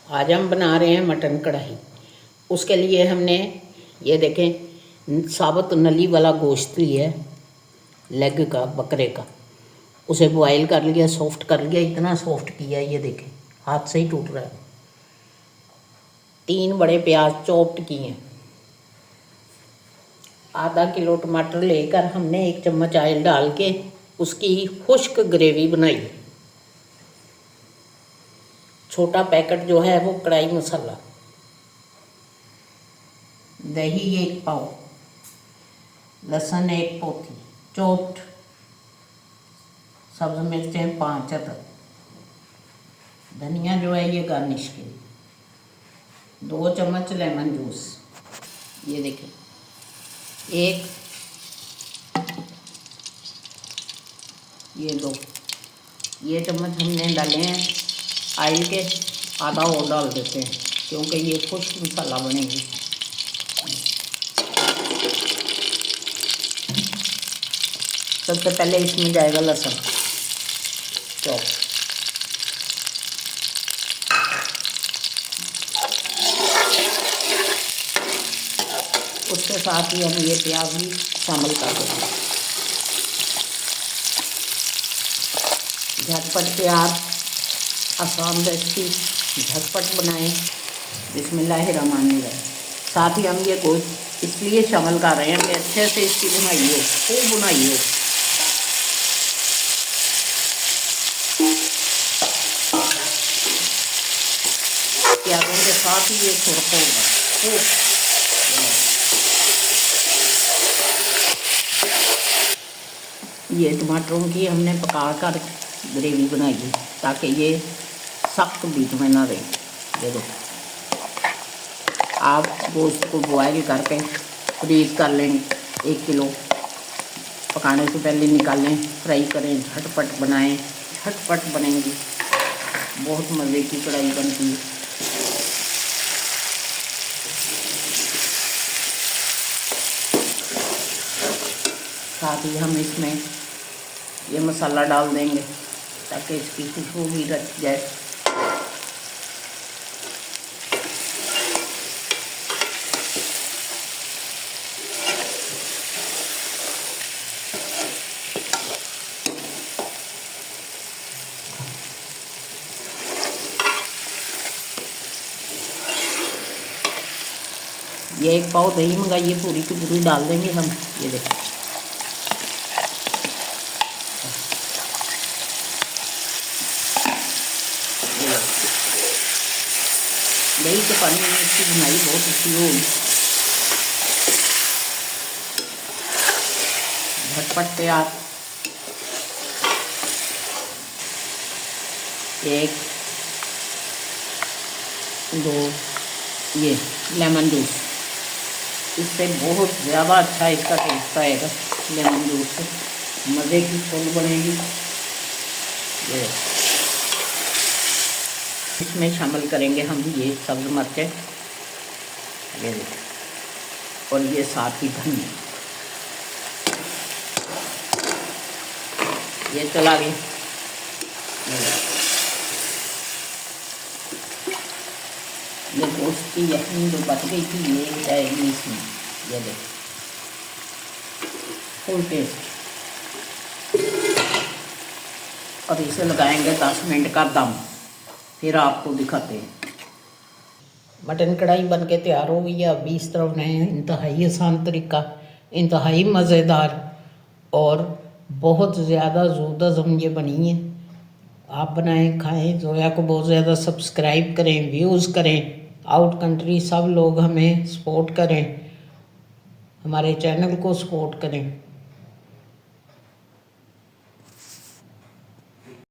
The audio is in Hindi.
आज हम बना रहे हैं मटन कढ़ाई। उसके लिए हमने ये देखें साबुत नली वाला गोश्त लिया है, लेग का, बकरे का। उसे बॉयल कर लिया, सॉफ्ट कर लिया, इतना सॉफ्ट किया ये देखें, हाथ से ही टूट रहा है। 3 बड़े प्याज चॉप्ड किए हैं। आधा किलो टमाटर लेकर हमने 1 चम्मच ऑयल डाल के उसकी खुश्क ग्रेवी बनाई। छोटा पैकेट जो है वो कढ़ाई मसाला, दही 1 पाव, लहसुन 1 पोथी चॉप्ड, सब्ज मिर्चें 5 अदद, धनिया जो है ये गार्निश के लिए, 2 चम्मच लेमन जूस, ये देखिए 1, ये 2, ये चम्मच हमने डाले हैं ऑयल के, आधा और डाल देते हैं क्योंकि ये खुश्क मसाला बनेगी। सबसे पहले इसमें जाएगा लहसुन चॉप, उसके साथ ही हम ये प्याज भी शामिल कर देंगे। झटपट प्याज, आसान रेसिपी, झटपट बनाएं। बिस्मिल्लाहिर्रहमानिर्रहीम। साथ ही हम ये गोश्त इसलिए शामिल कर रहे हैं कि अच्छे से इसकी बुनाई हो, खूब बुनाई हो। प्याजों के साथ ही ये सुर्ख होगा खूब। ये टमाटरों की हमने पका कर ग्रेवी बनाई है ताकि ये सख्त बीच में ना रहे। ये देखो, आप गोश्त को बॉयल करके फ्रीज कर लें 1 किलो, पकाने से पहले निकालें, फ्राई करें, झटपट बनाएं, झटपट बनेंगी, बहुत मज़े की कढ़ाई बनती है। साथ ही हम इसमें ये मसाला डाल देंगे ताकि इसकी खुशबू भी रच जाए। ये 1 पाव दही मंगाइए, पूरी की पूरी डाल देंगे हम। ये देखिए दही के पानी में इसकी बुनाई बहुत अच्छी होगी। झटपट तैयार। 1, 2, ये लेमन जूस, इससे बहुत ज़्यादा अच्छा इसका टेस्ट आएगा। लेमन जूस से मज़े की फुल बनेगी। ये इसमें शामिल करेंगे हम ये सब्ज़ मिर्चें, ये देखिए, और ये साथ ही धनिया, ये चला गया। ये गोश्त की यखनी जो बच गई थी ये जाएगी इसमें। ये देखिए फुल टेस्ट। और इसे लगाएंगे 10 मिनट का दम, फिर आपको दिखाते हैं। मटन कढ़ाई बन के तैयार हो गई है। अभी इस तरह बनाए हैं, इंतहाई आसान तरीका, इंतहाई मज़ेदार और बहुत ज़्यादा ज़बरदस्त ये बनी है। आप बनाएं, खाएं। जोया को बहुत ज़्यादा सब्सक्राइब करें, व्यूज़ करें, आउट कंट्री सब लोग हमें सपोर्ट करें, हमारे चैनल को सपोर्ट करें।